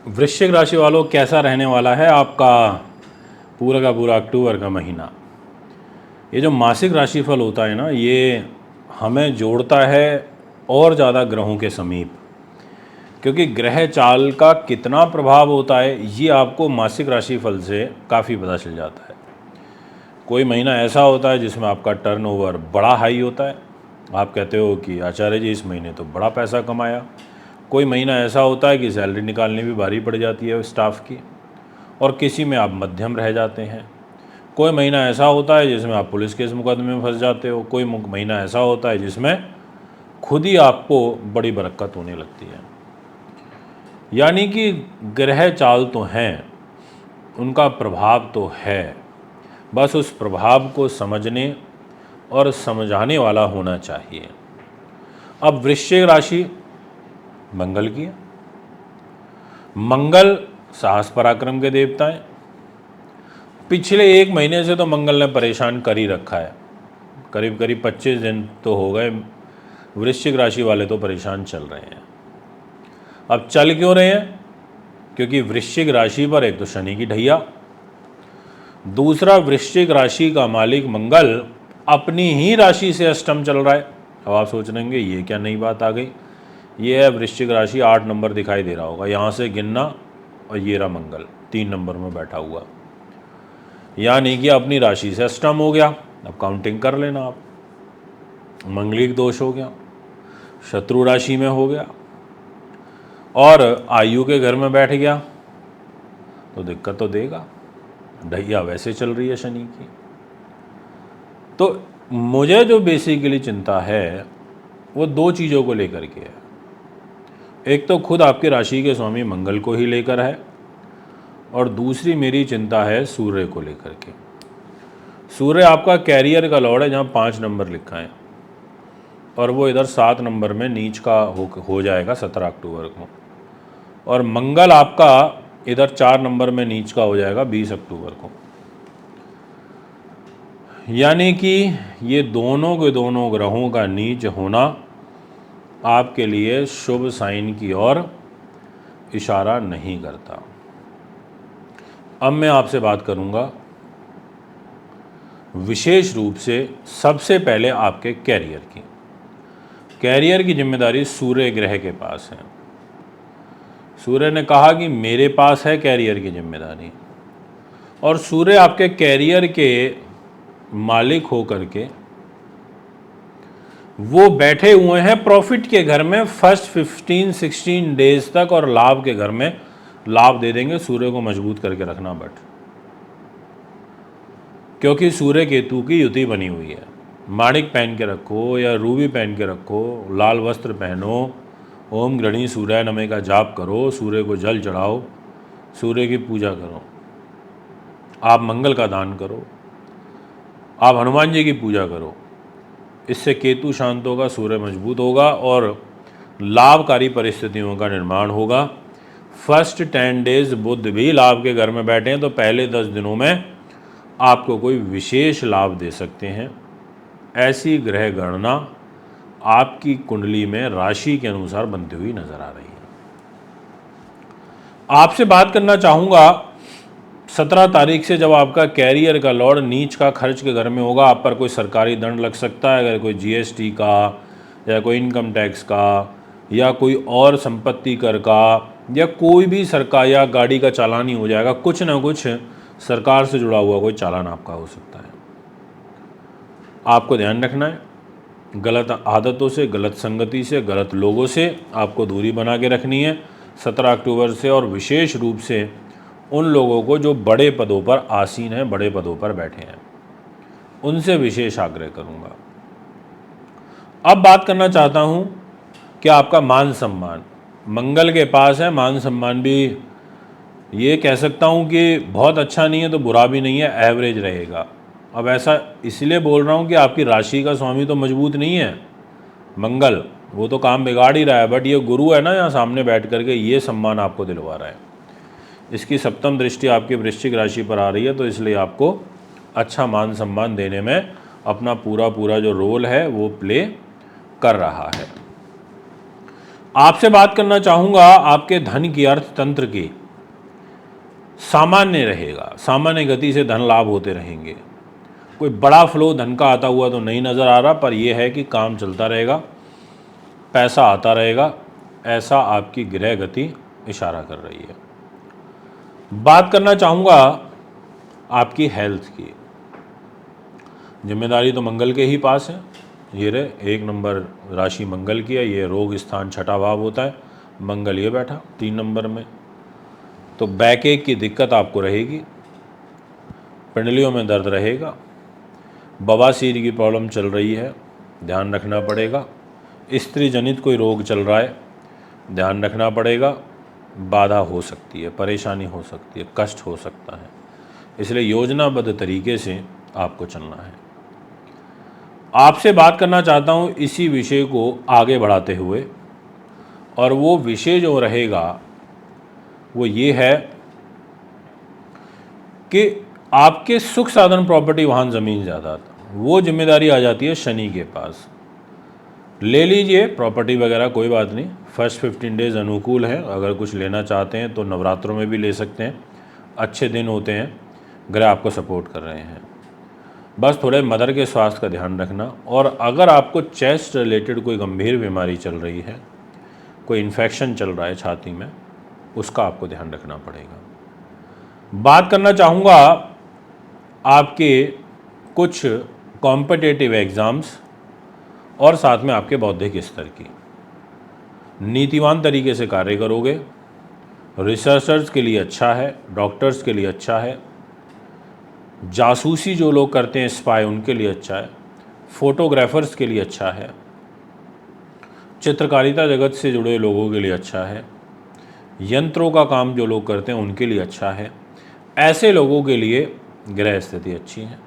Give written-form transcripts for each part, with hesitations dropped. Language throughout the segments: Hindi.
वृश्चिक राशि वालों, कैसा रहने वाला है आपका पूरा का पूरा अक्टूबर का महीना। ये जो मासिक राशिफल होता है ना, ये हमें जोड़ता है और ज़्यादा ग्रहों के समीप, क्योंकि ग्रह चाल का कितना प्रभाव होता है ये आपको मासिक राशिफल से काफ़ी पता चल जाता है। कोई महीना ऐसा होता है जिसमें आपका टर्नओवर बड़ा हाई होता है, आप कहते हो कि आचार्य जी इस महीने तो बड़ा पैसा कमाया। कोई महीना ऐसा होता है कि सैलरी निकालनी भी भारी पड़ जाती है स्टाफ की, और किसी में आप मध्यम रह जाते हैं। कोई महीना ऐसा होता है जिसमें आप पुलिस केस मुकदमे में फंस जाते हो। कोई महीना ऐसा होता है जिसमें खुद ही आपको बड़ी बरकत होने लगती है। यानी कि ग्रह चाल तो हैं, उनका प्रभाव तो है, बस उस प्रभाव को समझने और समझाने वाला होना चाहिए। अब वृश्चिक राशि मंगल की है। मंगल साहस पराक्रम के देवता हैं। पिछले एक महीने से तो मंगल ने परेशान कर ही रखा है। करीब करीब 25 दिन तो हो गए वृश्चिक राशि वाले तो परेशान चल रहे हैं। अब चल क्यों रहे हैं? क्योंकि वृश्चिक राशि पर एक तो शनि की ढैया, दूसरा वृश्चिक राशि का मालिक मंगल अपनी ही राशि से अष्टम चल रहा है। अब आप सोच रहे होंगे ये क्या नई बात आ गई। ये है वृश्चिक राशि, 8 नंबर दिखाई दे रहा होगा, यहाँ से गिनना, और ये रहा मंगल 3 नंबर में बैठा हुआ, यानी कि अपनी राशि से अष्टम हो गया। अब काउंटिंग कर लेना आप, मंगलिक दोष हो गया, शत्रु राशि में हो गया, और आयु के घर में बैठ गया, तो दिक्कत तो देगा। ढैया वैसे चल रही है शनि की। तो मुझे जो बेसिकली चिंता है वो दो चीज़ों को लेकर के है। एक तो खुद आपके राशि के स्वामी मंगल को ही लेकर है, और दूसरी मेरी चिंता है सूर्य को लेकर के। सूर्य आपका कैरियर का लॉर्ड है, जहाँ 5 नंबर लिखा है, और वो इधर 7 नंबर में नीच का हो जाएगा 17 अक्टूबर को, और मंगल आपका इधर 4 नंबर में नीच का हो जाएगा 20 अक्टूबर को। यानी कि ये दोनों के दोनों ग्रहों का नीच होना आपके लिए शुभ साइन की ओर इशारा नहीं करता। अब मैं आपसे बात करूंगा विशेष रूप से सबसे पहले आपके कैरियर की। कैरियर की जिम्मेदारी सूर्य ग्रह के पास है। सूर्य ने कहा कि मेरे पास है कैरियर की जिम्मेदारी, और सूर्य आपके कैरियर के मालिक होकर के वो बैठे हुए हैं प्रॉफिट के घर में फर्स्ट 15-16 डेज तक, और लाभ के घर में लाभ दे देंगे। सूर्य को मजबूत करके रखना बट, क्योंकि सूर्य केतु की युति बनी हुई है। माणिक पहन के रखो या रूबी पहन के रखो, लाल वस्त्र पहनो, ओम गृणी सूर्य नमः का जाप करो, सूर्य को जल चढ़ाओ, सूर्य की पूजा करो, आप मंगल का दान करो, आप हनुमान जी की पूजा करो। इससे केतु शांत होगा, सूर्य मजबूत होगा, और लाभकारी परिस्थितियों का निर्माण होगा। फर्स्ट 10 डेज बुध भी लाभ के घर में बैठे हैं, तो पहले 10 दिनों में आपको कोई विशेष लाभ दे सकते हैं। ऐसी ग्रह गणना आपकी कुंडली में राशि के अनुसार बनती हुई नजर आ रही है। आपसे बात करना चाहूँगा 17 तारीख से, जब आपका कैरियर का लॉर्ड नीच का खर्च के घर में होगा, आप पर कोई सरकारी दंड लग सकता है। अगर कोई जीएसटी का या कोई इनकम टैक्स का या कोई और संपत्ति कर का या कोई भी सरकार या गाड़ी का चालान ही हो जाएगा। कुछ ना कुछ सरकार से जुड़ा हुआ कोई चालान आपका हो सकता है। आपको ध्यान रखना है, गलत आदतों से, गलत संगति से, गलत लोगों से आपको दूरी बना के रखनी है 17 अक्टूबर से, और विशेष रूप से उन लोगों को जो बड़े पदों पर आसीन हैं, बड़े पदों पर बैठे हैं, उनसे विशेष आग्रह करूंगा। अब बात करना चाहता हूं कि आपका मान सम्मान मंगल के पास है। मान सम्मान भी ये कह सकता हूं कि बहुत अच्छा नहीं है तो बुरा भी नहीं है, एवरेज रहेगा। अब ऐसा इसलिए बोल रहा हूं कि आपकी राशि का स्वामी तो मजबूत नहीं है मंगल, वो तो काम बिगाड़ ही रहा है, बट ये गुरु है ना यहाँ सामने बैठ करके, ये सम्मान आपको दिलवा रहा है। इसकी सप्तम दृष्टि आपकी वृश्चिक राशि पर आ रही है, तो इसलिए आपको अच्छा मान सम्मान देने में अपना पूरा जो रोल है वो प्ले कर रहा है। आपसे बात करना चाहूँगा आपके धन की, अर्थतंत्र की। सामान्य रहेगा, सामान्य गति से धन लाभ होते रहेंगे। कोई बड़ा फ्लो धन का आता हुआ तो नहीं नज़र आ रहा, पर यह है कि काम चलता रहेगा, पैसा आता रहेगा, ऐसा आपकी ग्रह गति इशारा कर रही है। बात करना चाहूँगा आपकी हेल्थ की। जिम्मेदारी तो मंगल के ही पास है, ये रहे 1 नंबर राशि मंगल की है, ये रोग स्थान 6ठा भाव होता है, मंगल ये बैठा 3 नंबर में। तो बैक एक की दिक्कत आपको रहेगी, पिंडलियों में दर्द रहेगा, बवासीर की प्रॉब्लम चल रही है, ध्यान रखना पड़ेगा। स्त्री जनित कोई रोग चल रहा है, ध्यान रखना पड़ेगा। बाधा हो सकती है, परेशानी हो सकती है, कष्ट हो सकता है, इसलिए योजनाबद्ध तरीके से आपको चलना है। आपसे बात करना चाहता हूँ इसी विषय को आगे बढ़ाते हुए, और वो विषय जो रहेगा वो ये है कि आपके सुख साधन, प्रॉपर्टी, वाहन, ज़मीन, जायदाद, वो जिम्मेदारी आ जाती है शनि के पास। ले लीजिए प्रॉपर्टी वगैरह, कोई बात नहीं, फर्स्ट 15 डेज़ अनुकूल है। अगर कुछ लेना चाहते हैं तो नवरात्रों में भी ले सकते हैं, अच्छे दिन होते हैं, ग्रह आपको सपोर्ट कर रहे हैं। बस थोड़े मदर के स्वास्थ्य का ध्यान रखना, और अगर आपको चेस्ट रिलेटेड कोई गंभीर बीमारी चल रही है, कोई इन्फेक्शन चल रहा है छाती में, उसका आपको ध्यान रखना पड़ेगा। बात करना चाहूँगा आपके कुछ कॉम्पिटिटिव एग्ज़ाम्स और साथ में आपके बौद्धिक स्तर की। नीतिवान तरीके से कार्य करोगे, रिसर्चर्स के लिए अच्छा है, डॉक्टर्स के लिए अच्छा है, जासूसी जो लोग करते हैं, स्पाई, उनके लिए अच्छा है, फोटोग्राफर्स के लिए अच्छा है, चित्रकारिता जगत से जुड़े लोगों के लिए अच्छा है, यंत्रों का काम जो लोग करते हैं उनके लिए अच्छा है। ऐसे लोगों के लिए ग्रह स्थिति अच्छी है।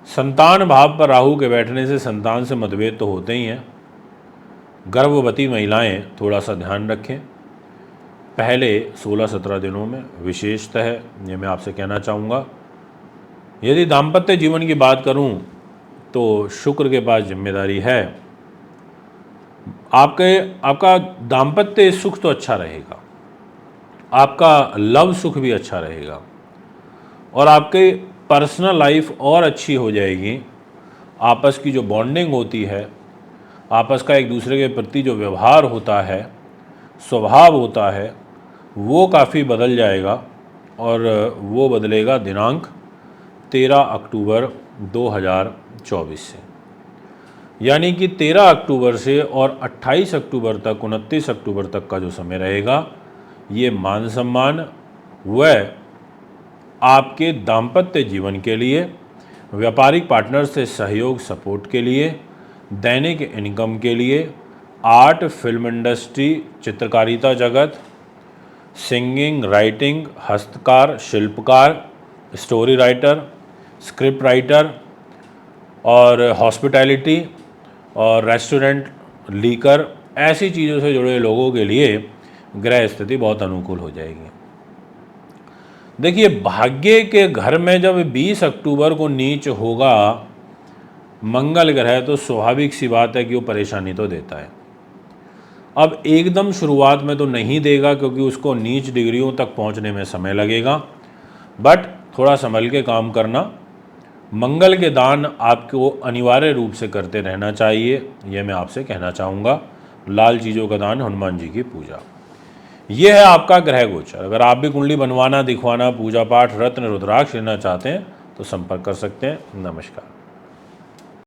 संतान भाव पर राहु के बैठने से संतान से मतभेद तो होते ही हैं। गर्भवती महिलाएं थोड़ा सा ध्यान रखें पहले 16-17 दिनों में, विशेषतः ये मैं आपसे कहना चाहूँगा। यदि दाम्पत्य जीवन की बात करूं तो शुक्र के पास जिम्मेदारी है। आपका दाम्पत्य सुख तो अच्छा रहेगा, आपका लव सुख भी अच्छा रहेगा, और आपके पर्सनल लाइफ और अच्छी हो जाएगी। आपस की जो बॉन्डिंग होती है, आपस का एक दूसरे के प्रति जो व्यवहार होता है, स्वभाव होता है, वो काफ़ी बदल जाएगा, और वो बदलेगा दिनांक 13 अक्टूबर 2024 से। यानी कि 13 अक्टूबर से और 28 अक्टूबर तक, 29 अक्टूबर तक का जो समय रहेगा, ये मान सम्मान व आपके दाम्पत्य जीवन के लिए, व्यापारिक पार्टनर से सहयोग, सपोर्ट के लिए, दैनिक इनकम के लिए, आर्ट, फिल्म इंडस्ट्री, चित्रकारिता जगत, सिंगिंग, राइटिंग, हस्तकार, शिल्पकार, स्टोरी राइटर, स्क्रिप्ट राइटर, और हॉस्पिटैलिटी और रेस्टोरेंट, लीकर, ऐसी चीज़ों से जुड़े लोगों के लिए ग्रह स्थिति बहुत अनुकूल हो जाएगी। देखिए, भाग्य के घर में जब 20 अक्टूबर को नीच होगा मंगल ग्रह, तो स्वाभाविक सी बात है कि वो परेशानी तो देता है। अब एकदम शुरुआत में तो नहीं देगा, क्योंकि उसको नीच डिग्रियों तक पहुंचने में समय लगेगा, बट थोड़ा संभल के काम करना। मंगल के दान आपको अनिवार्य रूप से करते रहना चाहिए, ये मैं आपसे कहना चाहूँगा। लाल चीज़ों का दान, हनुमान जी की पूजा, ये है आपका ग्रह गोचर। अगर आप भी कुंडली बनवाना, दिखवाना, पूजा पाठ, रत्न, रुद्राक्ष लेना चाहते हैं तो संपर्क कर सकते हैं। नमस्कार।